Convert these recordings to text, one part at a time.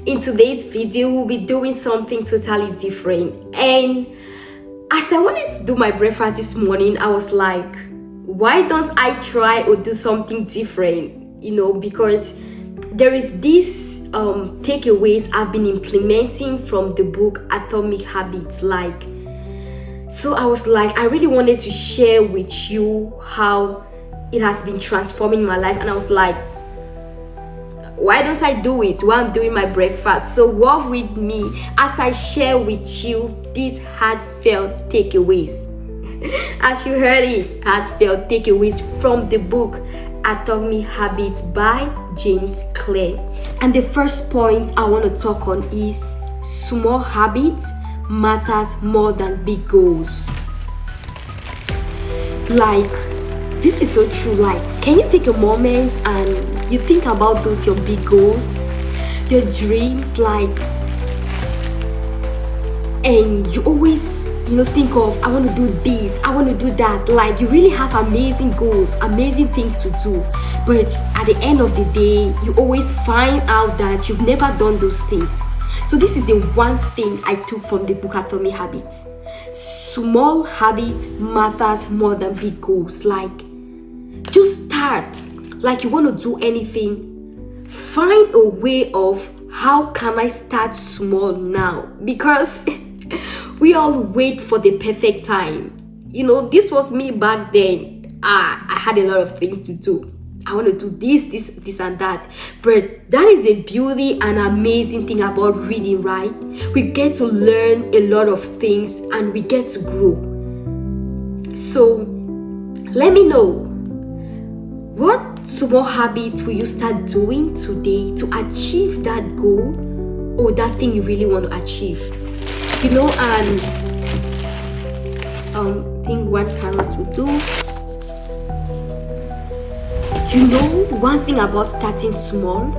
In today's video, we'll be doing something totally different. And as I wanted to do my breakfast this morning, I was like, why don't I try or do something different? Because there is this takeaways I've been implementing from the book Atomic Habits. So I was like, I really wanted to share with you how it has been transforming my life. And I was like, why don't I do it while I'm doing my breakfast? So walk with me as I share with you these heartfelt takeaways. As you heard it, heartfelt takeaways from the book Atomic Habits by James Clear. And the first point I want to talk on is small habits matters more than big goals. This is so true. Can you take a moment and you think about those your big goals, your dreams, and you always think of, I want to do this, I want to do that. You really have amazing goals, amazing things to do, but at the end of the day you always find out that you've never done those things. So this is the one thing I took from the book Atomic Habits. Small habits matters more than big goals. Just start. You want to do anything, find a way of how can I start small now, because we all wait for the perfect time. This was me back then. I had a lot of things to do. I want to do this and that. But that is the beauty and amazing thing about reading, right? We get to learn a lot of things and we get to grow. So let me know, what small habits will you start doing today to achieve that goal or that thing you really want to achieve? And think one carrot will do. One thing about starting small,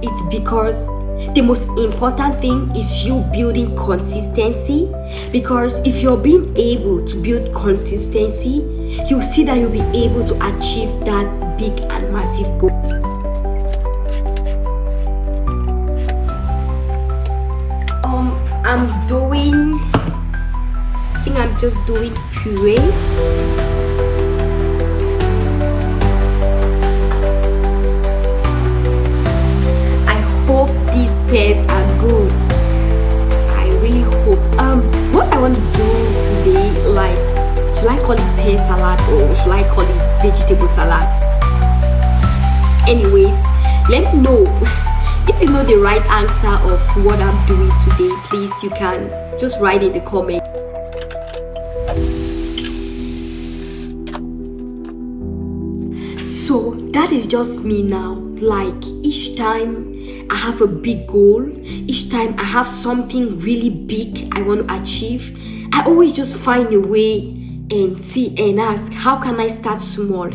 it's because the most important thing is you building consistency. Because if you're being able to build consistency, you'll see that you'll be able to achieve that big and massive goal. I'm just doing puree. I hope these pears are good. I really hope. What I want to do today, should I call it pear salad or should I call it vegetable salad? Anyways, let me know if you know the right answer of what I'm doing today. Please, you can just write in the comment. So that is just me now. Each time I have a big goal, each time I have something really big I want to achieve, I always just find a way and see and ask, how can I start small?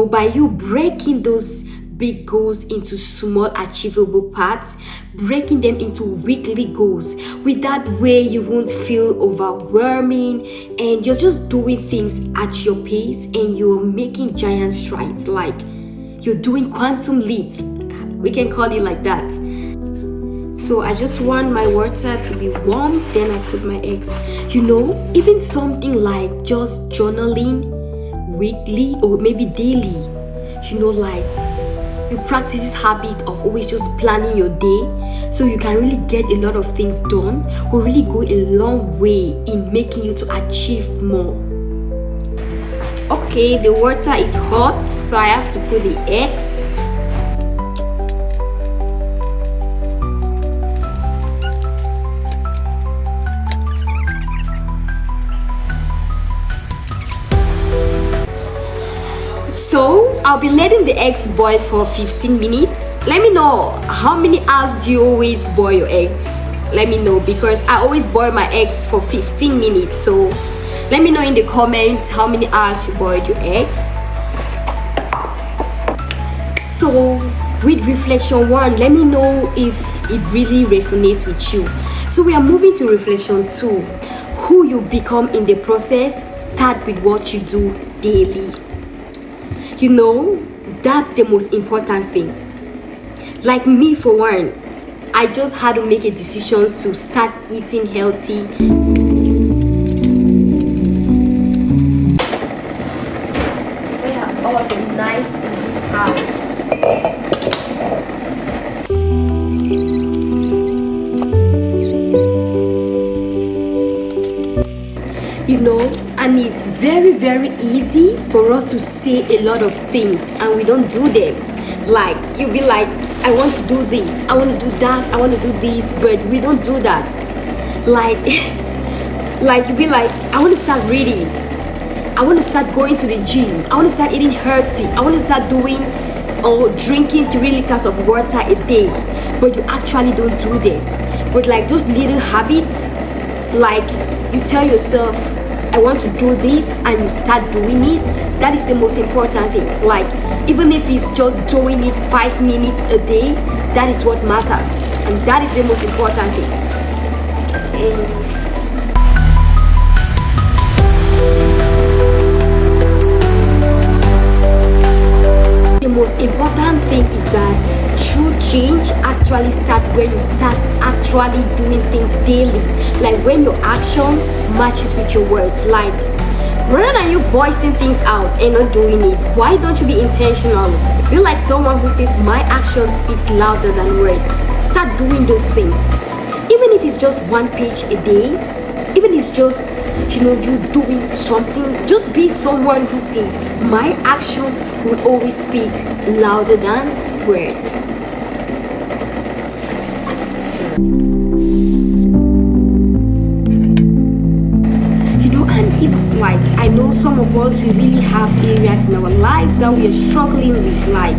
By you breaking those big goals into small achievable parts, breaking them into weekly goals. With that way you won't feel overwhelming and you're just doing things at your pace and you're making giant strides. You're doing quantum leaps, we can call it like that. So I just want my water to be warm, then I put my eggs. Even something like just journaling weekly or maybe daily, you practice this habit of always just planning your day so you can really get a lot of things done, will really go a long way in making you to achieve more. Okay, the water is hot, so I have to put the eggs. So I'll be letting the eggs boil for 15 minutes. Let me know, how many hours do you always boil your eggs? Let me know, because I always boil my eggs for 15 minutes. So let me know in the comments how many hours you boiled your eggs. So with reflection 1, let me know if it really resonates with you. So we are moving to reflection 2. Who you become in the process, start with what you do daily. That's the most important thing. Me, for one, I just had to make a decision to start eating healthy. Where are all the knives in this house? And it's very, very easy for us to say a lot of things and we don't do them. Like, you'll be like, I want to do this, I want to do that, I want to do this, but we don't do that. Like you'll be like, I want to start reading, I want to start going to the gym, I want to start eating healthy, I want to start doing or drinking 3 liters of water a day, but you actually don't do them. But like those little habits, like you tell yourself, I want to do this, and you start doing it. That is the most important thing. Like, even if it's just doing it 5 minutes a day, that is what matters, and that is the most important thing. The most important thing is that true change actually starts when you start actually doing things daily. Like when your action matches with your words. Like, rather than you voicing things out and not doing it, why don't you be intentional? Be like someone who says, my action speaks louder than words. Start doing those things. Even if it's just 1 page a day, even if it's just, you doing something, just be someone who says, my actions will always speak louder than words. And if, like, I know some of us, we really have areas in our lives that we are struggling with. Like,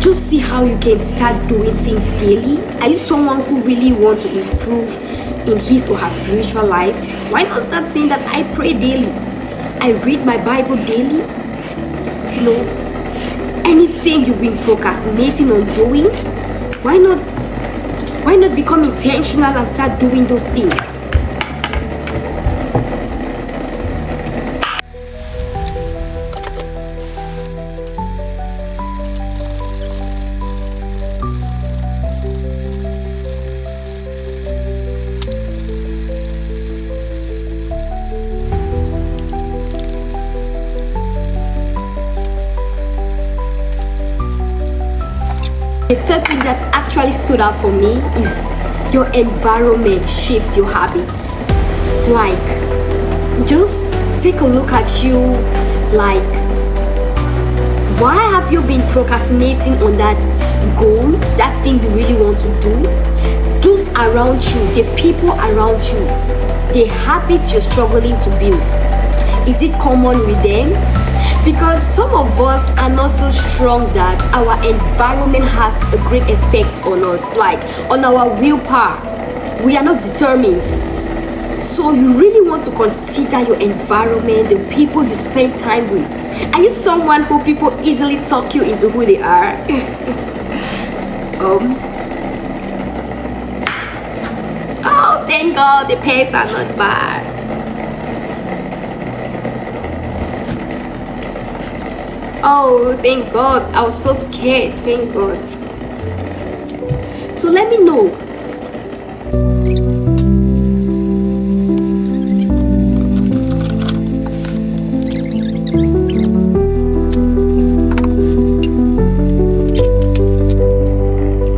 just see how you can start doing things daily. Are you someone who really wants to improve in his or her spiritual life? Why not start saying that I pray daily, I read my Bible daily? Anything you've been procrastinating on doing, why not become intentional and start doing those things? The third thing that actually stood out for me is your environment shapes your habit. Like, just take a look at you. Like, why have you been procrastinating on that goal, that thing you really want to do? Those around you, the people around you, the habits you're struggling to build, is it common with them? Because some of us are not so strong that our environment has a great effect on us, like on our willpower. We are not determined. So you really want to consider your environment, the people you spend time with. Are you someone who people easily talk you into who they are? Oh, thank God, the pets are not bad. Oh, thank God. I was so scared. Thank God. So let me know.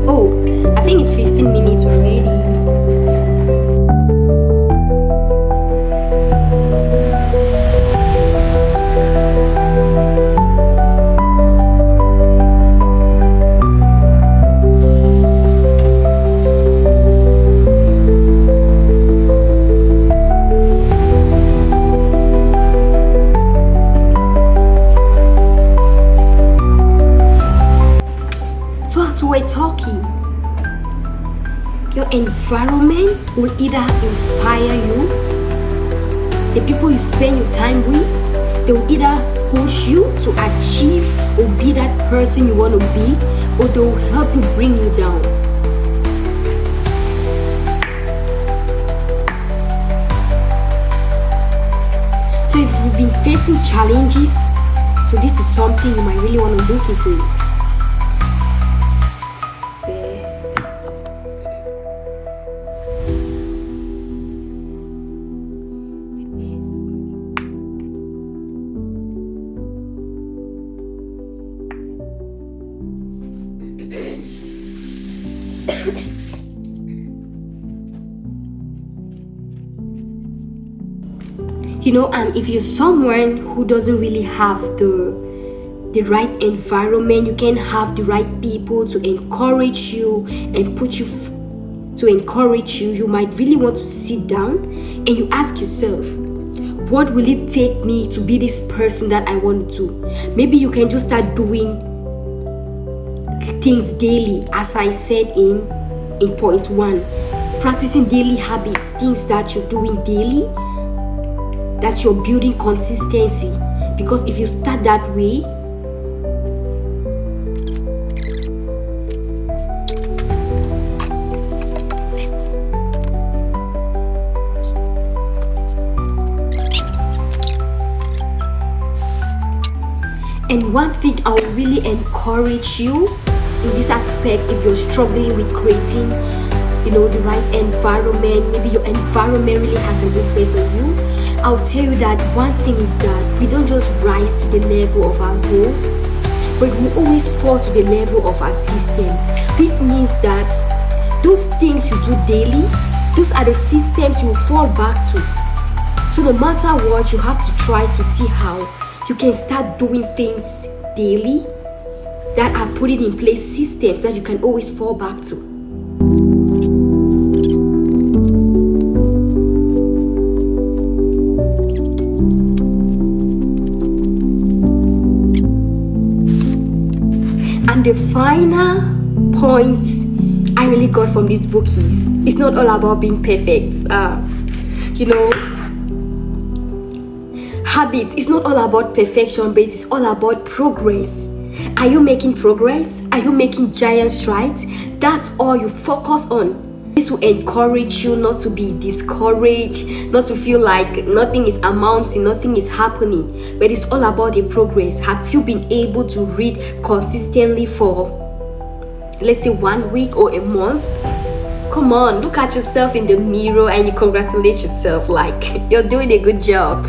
Oh, I think it's 15 minutes already. We're talking, your environment will either inspire you, the people you spend your time with, they will either push you to achieve or be that person you want to be, or they will help you bring you down. So if you've been facing challenges, so this is something you might really want to look into it. And if you're someone who doesn't really have the right environment, you can have the right people to encourage you and to encourage you, you might really want to sit down and you ask yourself, what will it take me to be this person that I want to? Maybe you can just start doing things daily, as I said in point 1. Practicing daily habits, things that you're doing daily, that you're building consistency. Because if you start that way, and one thing I would really encourage you in this aspect, if you're struggling with creating, the right environment, maybe your environment really has a good place on you, I'll tell you that one thing is that we don't just rise to the level of our goals, but we always fall to the level of our system, which means that those things you do daily, those are the systems you fall back to. So no matter what, you have to try to see how you can start doing things daily that are putting in place systems that you can always fall back to. And the final point I really got from this book is, it's not all about being perfect. Habits, it's not all about perfection, but it's all about progress. Are you making progress? Are you making giant strides? That's all you focus on. This will encourage you not to be discouraged, not to feel like nothing is amounting, nothing is happening. But it's all about the progress. Have you been able to read consistently for, let's say, 1 week or a month? Come on, look at yourself in the mirror and you congratulate yourself like you're doing a good job.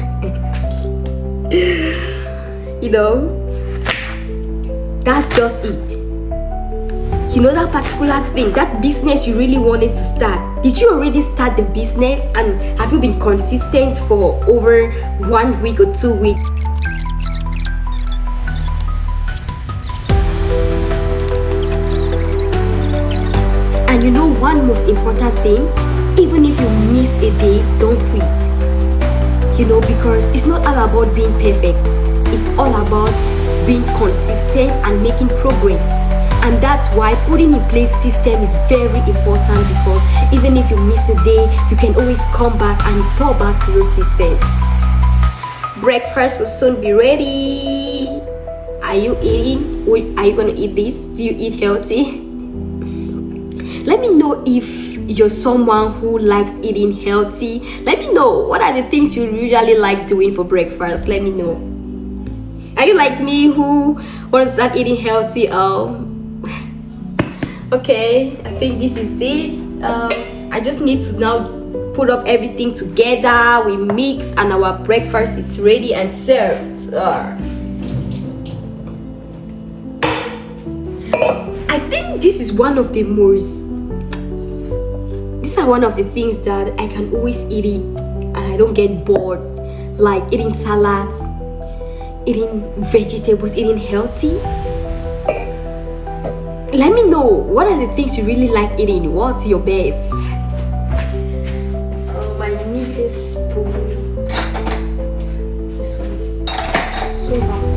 That's just it. That particular thing, that business you really wanted to start, did you already start the business, and have you been consistent for over 1 week or 2 weeks? And one most important thing, even if you miss a day, don't quit. Because it's not all about being perfect. It's all about being consistent and making progress. And that's why putting in place system is very important, because even if you miss a day, you can always come back and fall back to those systems. Breakfast will soon be ready. Are you eating? Are you going to eat this? Do you eat healthy? Let me know if you're someone who likes eating healthy. Let me know, what are the things you usually like doing for breakfast? Let me know. Are you like me who wants to start eating healthy? Okay, I think this is it. I just need to now put up everything together. We mix and our breakfast is ready and served. I think these are one of the things that I can always eat it and I don't get bored, like eating salads, eating vegetables, eating healthy. Let me know, what are the things you really like eating? What's your best? I need this spoon. This one is so hot.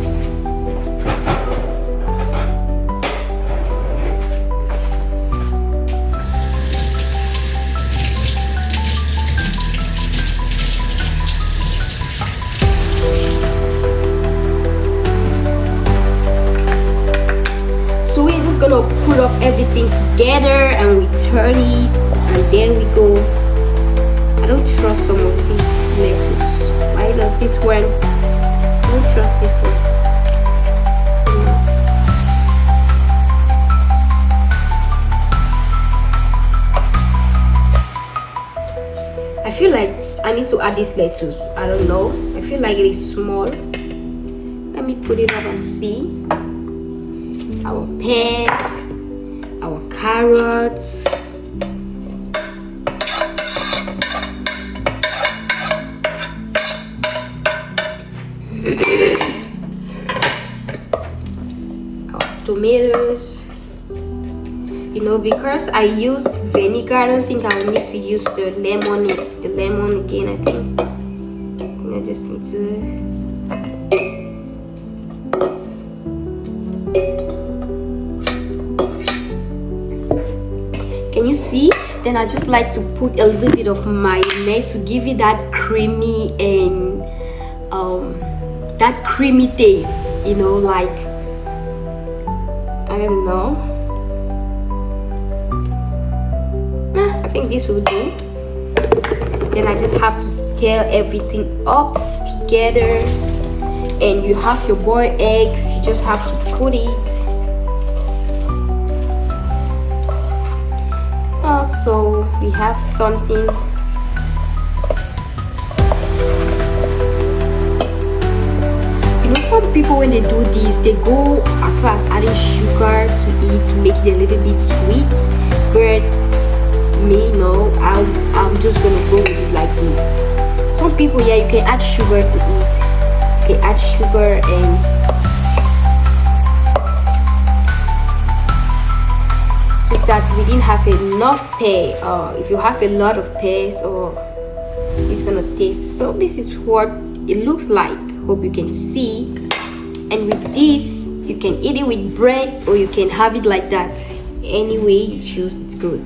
Gonna put up everything together and we turn it, and there we go. I don't trust some of these lettuce. Why does this one? I don't trust this one. I feel like I need to add this lettuce. I don't know. I feel like it is small. Let me put it up and see. Our pear, our carrots, tomatoes. You know, because I use vinegar, I don't think I'll need to use the lemon again. I think I just need to. Can you see? Then I just like to put a little bit of mayonnaise to give it that creamy and that creamy taste, you know, like, I don't know. I think this will do. Then I just have to stir everything up together, and you have your boiled eggs, you just have to put it. Also, we have something. You know, some people when they do this, they go as far as adding sugar to it to make it a little bit sweet. But me, no, I'm just gonna go with it like this. Some people, yeah, you can add sugar to it. You can add sugar and just that we didn't have enough pear. If you have a lot of pears, or it's gonna taste. So this is what it looks like. Hope you can see. And with this, you can eat it with bread, or you can have it like that. Any way you choose, it's good.